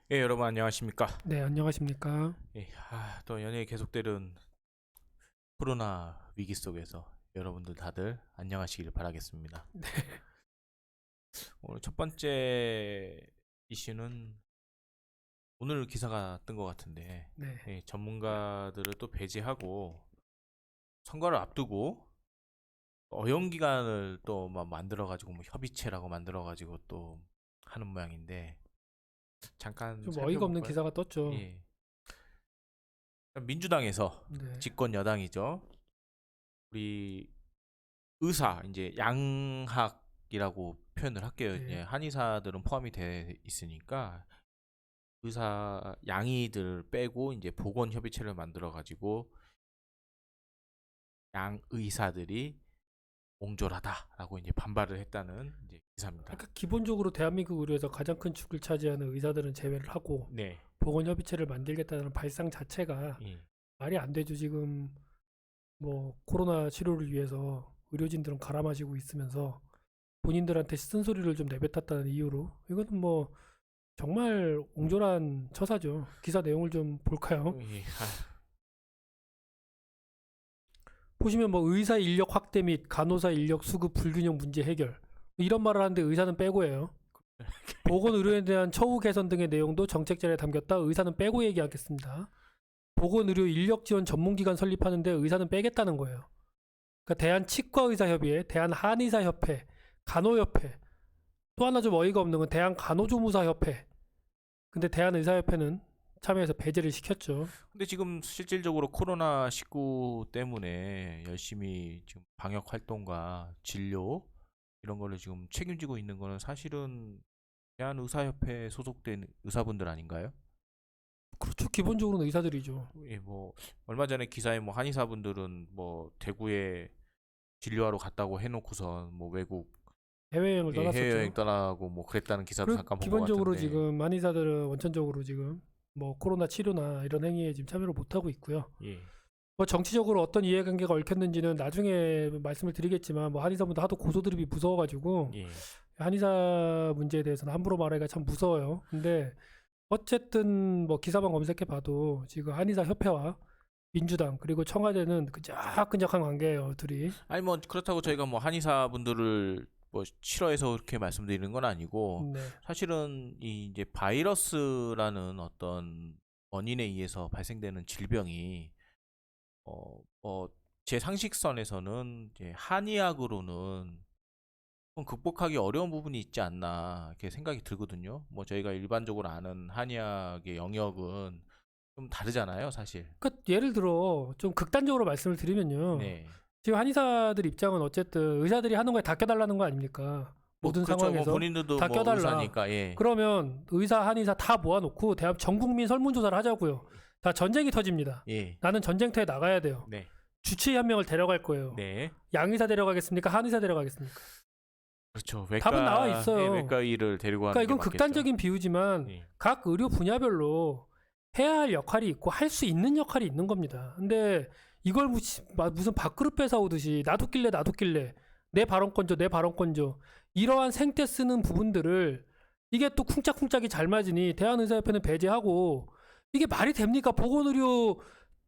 여러분 안녕하십니까? 네, 안녕하십니까? 또 연일 계속되는 코로나 위기 속에서 여러분들 다들 안녕하시길 바라겠습니다. 오늘 첫 번째 이슈는 오늘 기사가 뜬 것 같은데, 네, 전문가들을 또 배제하고 선거를 앞두고 어용 기간을 또 막 만들어가지고 뭐 협의체라고 만들어가지고 또 하는 모양인데 잠깐 좀 어이가 없는 살펴볼까요? 기사가 떴죠. 예. 민주당에서 네, 집권 여당이죠. 우리 의사 이제 양학이라고 표현을 할게요. 네. 한의사들은 포함이 돼 있으니까 의사 양의들 빼고 이제 보건협의체를 만들어 가지고 양의사들이 옹졸하다라고 이제 반발을 했다는 이제 기사입니다. 그러니까 기본적으로 대한민국 의료에서 가장 큰 축을 차지하는 의사들은 제외를 하고 네. 보건협의체를 만들겠다는 발상 자체가 예. 말이 안 되죠. 지금 뭐 코로나 치료를 위해서 의료진들은 갈아 마시고 있으면서 본인들한테 쓴소리를 좀 내뱉었다는 이유로 이거는 뭐 정말 옹졸한 처사죠. 기사 내용을 좀 볼까요? 예. 보시면 뭐 의사 인력 확대 및 간호사 인력 수급 불균형 문제 해결 이런 말을 하는데 의사는 빼고예요. 보건 의료에 대한 처우 개선 등의 내용도 정책 자료에 담겼다. 의사는 빼고 얘기하겠습니다. 보건 의료 인력 지원 전문기관 설립하는데 의사는 빼겠다는 거예요. 그러니까 대한치과의사협의회, 대한한의사협회, 간호협회, 또 하나 좀 어이가 없는 건 대한간호조무사협회. 근데 대한의사협회는 참여해서 배제를 시켰죠. 근데 지금 실질적으로 코로나19 때문에 열심히 지금 방역 활동과 진료 이런 거를 지금 책임지고 있는 거는 사실은 대한의사협회에 소속된 의사분들 아닌가요? 그렇죠. 기본적으로는 의사들이죠. 뭐 얼마 전에 기사에 뭐 한의사분들은 뭐 대구에 진료하러 갔다고 해놓고선 뭐 외국 해외여행을 해외여행 떠났었죠. 떠나고 뭐 그랬다는 기사도 그리고 잠깐 본 것 기본적으로 같은데. 지금 한의사들은 원천적으로 지금 뭐 코로나 치료나 이런 행위에 지금 참여를 못 하고 있고요. 예. 뭐 정치적으로 어떤 이해관계가 얽혔는지는 나중에 말씀을 드리겠지만 뭐 한의사분들 하도 고소드립이 무서워가지고 예. 한의사 문제에 대해서는 함부로 말하기가 참 무서워요. 근데 어쨌든 뭐 기사만 검색해 봐도 지금 한의사 협회와 민주당 그리고 청와대는 끈적끈적한 관계예요, 둘이. 아니 뭐 그렇다고 저희가 뭐 한의사분들을 뭐 싫어해서 그렇게 말씀드리는 건 아니고 네, 사실은 이 이제 바이러스라는 어떤 원인에 의해서 발생되는 질병이 제 상식선에서는 이제 한의학으로는 좀 극복하기 어려운 부분이 있지 않나 이렇게 생각이 들거든요. 뭐 저희가 일반적으로 아는 한의학의 영역은 좀 다르잖아요, 사실. 그러니까 예를 들어 좀 극단적으로 말씀을 드리면요. 네. 지금 한의사들 입장은 어쨌든 의사들이 하는 거에 다 껴달라는 거 아닙니까? 뭐 모든 그렇죠. 뭐 상황에서 본인들도 다 뭐 껴달라. 의사니까 예. 그러면 의사, 한의사 다 모아놓고 대한 전 국민 설문조사를 하자고요. 다 전쟁이 터집니다. 예. 나는 전쟁터에 나가야 돼요. 네. 주치의 한 명을 데려갈 거예요. 네. 양의사 데려가겠습니까? 한의사 데려가겠습니까? 그렇죠. 답은 나와 외과 있어요. 외과의를 데리고 그러니까 하는 게 이건 맞겠죠. 극단적인 비유지만 예. 각 의료 분야별로 해야 할 역할이 있고 할 수 있는 역할이 있는 겁니다. 근데 이걸 무슨 밥그릇 뺏어오듯이 놔뒀길래 내 발언권 줘, 내 발언권 줘. 이러한 생떼 쓰는 부분들을 이게 또 쿵짝쿵짝이 잘 맞으니 대한의사협회는 배제하고 이게 말이 됩니까? 보건의료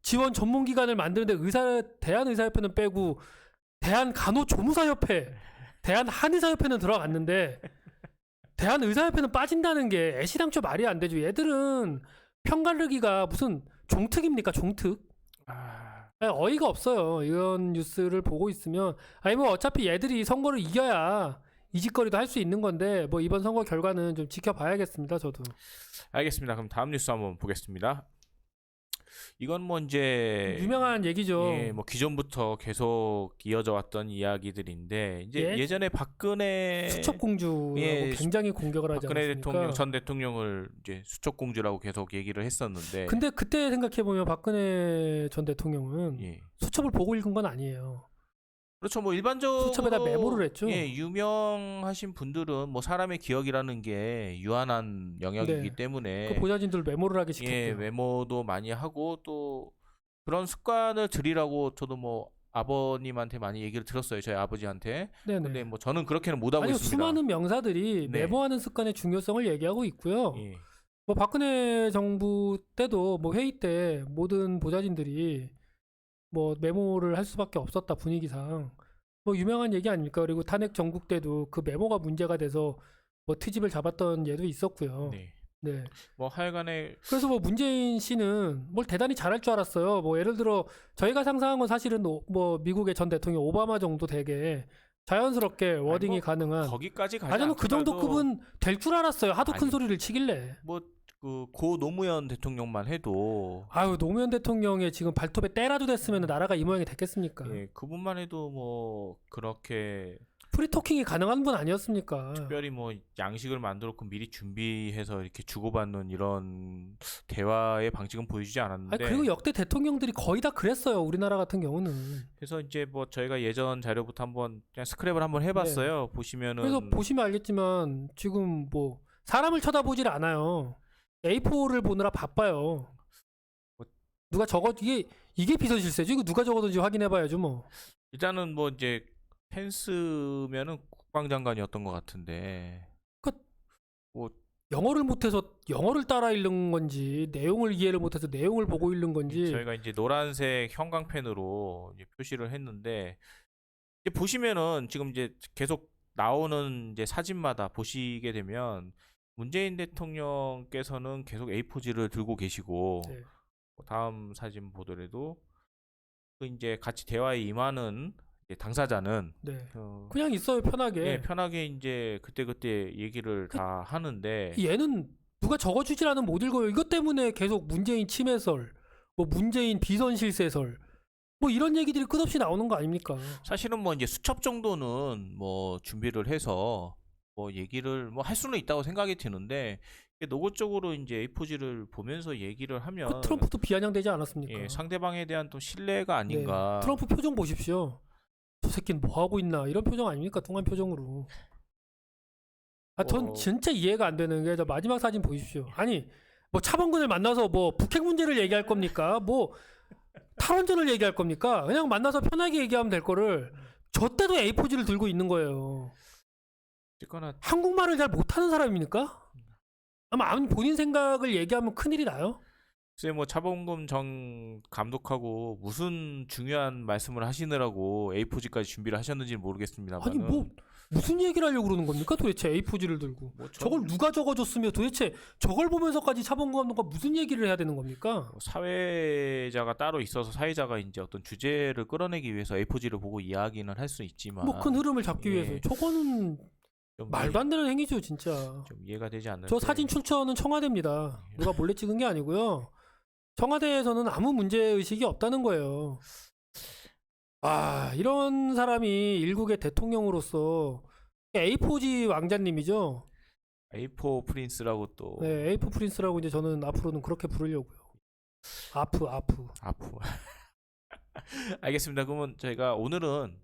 지원 전문기관을 만드는데 대한의사협회는 빼고 대한간호조무사협회, 대한한의사협회는 들어갔는데 대한의사협회는 빠진다는 게 애시당초 말이 안 되죠. 얘들은 편가르기가 무슨 종특입니까? 종특? 아, 어이가 없어요. 이런 뉴스를 보고 있으면 아니 뭐 어차피 얘들이 선거를 이겨야 이 짓거리도 할 수 있는 건데 뭐 이번 선거 결과는 좀 지켜봐야겠습니다. 저도. 알겠습니다. 그럼 다음 뉴스 한번 보겠습니다. 이건 뭐 이제 유명한 얘기죠. 예, 뭐 기존부터 계속 이어져 왔던 이야기들인데 이제 예? 예전에 박근혜 수첩공주라고 예, 굉장히 공격을 하지 박근혜 않았습니까? 대통령 전 대통령을 이제 수첩공주라고 계속 얘기를 했었는데 근데 그때 생각해 보면 박근혜 전 대통령은 예. 수첩을 보고 읽은 건 아니에요. 그렇죠. 뭐 일반적으로 수첩에다 메모를 했죠. 예, 유명하신 분들은 뭐 사람의 기억이라는 게 유한한 영역이기 네. 때문에 그 보좌진들 메모를 하게 예, 시켰대요. 메모도 많이 하고 또 그런 습관을 들이라고 저도 뭐 아버님한테 많이 얘기를 들었어요. 저희 아버지한테. 네네. 근데 뭐 저는 그렇게는 못 하고 아니요, 있습니다. 수많은 명사들이 네. 메모하는 습관의 중요성을 얘기하고 있고요. 예. 뭐 박근혜 정부 때도 뭐 회의 때 모든 보좌진들이 뭐 메모를 할 수밖에 없었다 분위기상 뭐 유명한 얘기 아닙니까? 그리고 탄핵 정국 때도 그 메모가 문제가 돼서 뭐 트집을 잡았던 예도 있었고요. 네. 네. 뭐 하여간에 그래서 뭐 문재인 씨는 뭘 대단히 잘할 줄 알았어요. 뭐 예를 들어 저희가 상상한 건 사실은 뭐 미국의 전 대통령 오바마 정도 되게 자연스럽게 워딩이 뭐 가능한. 거기까지 가지 아니 그 정도 않더라도 급은 될 줄 알았어요. 하도 큰 아니, 소리를 치길래. 뭐 그 고 노무현 대통령만 해도 아유 노무현 대통령의 지금 발톱에 때라도 됐으면 나라가 이 모양이 됐겠습니까? 예, 그분만 해도 뭐 그렇게 프리토킹이 가능한 분 아니었습니까? 특별히 뭐 양식을 만들었고 미리 준비해서 이렇게 주고받는 이런 대화의 방식은 보여주지 않았는데 아니 그리고 역대 대통령들이 거의 다 그랬어요. 우리나라 같은 경우는. 그래서 이제 뭐 저희가 예전 자료부터 한번 그냥 스크랩을 한번 해봤어요. 보시면은 그래서 보시면 알겠지만 지금 뭐 사람을 쳐다보질 않아요. A4를 보느라 바빠요. 뭐- 누가 적어 이게 비서실세죠. 이거 누가 적어든지 확인해봐야죠 뭐. 일단은 뭐 이제 펜스면은 국방장관이었던 것 같은데 영어를 못해서 영어를 따라 읽는 건지 내용을 이해를 못해서 내용을 보고 읽는 건지. 저희가 이제 노란색 형광펜으로 이제 표시를 했는데 이제 보시면은 지금 이제 계속 나오는 이제 사진마다 보시게 되면 문재인 대통령께서는 계속 A4지를 들고 계시고 네. 다음 사진 보더라도 그 이제 같이 대화에 임하는 이제 당사자는 네. 어, 그냥 있어요 편하게. 예, 편하게 이제 그때 얘기를 다 하는데 얘는 누가 적어주질 않으면 못 읽어요. 이것 때문에 계속 문재인 침해설, 뭐 문재인 비선실세설, 뭐 이런 얘기들이 끝없이 나오는 거 아닙니까? 사실은 뭐 이제 수첩 정도는 뭐 준비를 해서 뭐 얘기를 뭐 할 수는 있다고 생각이 드는데 이게 노골적으로 이제 A4지를 보면서 얘기를 그 하면 트럼프도 비아냥되지 않았습니까? 예, 상대방에 대한 또 신뢰가 네. 아닌가. 트럼프 표정 보십시오. 저 새끼는 뭐 하고 있나 이런 표정 아닙니까? 뚱한 표정으로. 전 진짜 이해가 안 되는 게 저 마지막 사진 보십시오. 아니 뭐 차범근을 만나서 뭐 북핵 문제를 얘기할 겁니까? 뭐 탈원전을 얘기할 겁니까? 그냥 만나서 편하게 얘기하면 될 거를 저 때도 A4지를 들고 있는 거예요. 어쨌거나 한국말을 잘 못하는 사람입니까? 아마 본인 생각을 얘기하면 큰일이 나요. 글쎄 뭐 차범근 전 감독하고 무슨 중요한 말씀을 하시느라고 A4지까지 준비를 하셨는지는 모르겠습니다만 아니 뭐 무슨 얘기를 하려고 그러는 겁니까 도대체 A4지를 들고. 뭐 저걸 누가 적어줬으며 도대체 저걸 보면서까지 차범근 감독과 무슨 얘기를 해야 되는 겁니까? 뭐 사회자가 따로 있어서 사회자가 이제 어떤 주제를 끌어내기 위해서 A4지를 보고 이야기는 할 수 있지만 뭐 큰 흐름을 잡기 예. 위해서. 저거는 좀 말도 안 되는 행위죠 진짜. 좀 이해가 되지 않는데 저 사진 출처는 청와대입니다. 누가 몰래 찍은 게 아니고요. 청와대에서는 아무 문제의식이 없다는 거예요. 아 이런 사람이 일국의 대통령으로서 A4지 왕자님이죠. A4 프린스라고 또 네, A4 프린스라고 이제 저는 앞으로는 그렇게 부르려고요. 아프. 아프 알겠습니다. 그러면 저희가 오늘은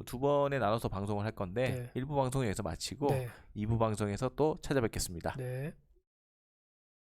두 번에 나눠서 방송을 할 건데 네. 1부 방송에서 마치고 네, 2부 방송에서 또 찾아뵙겠습니다. 네.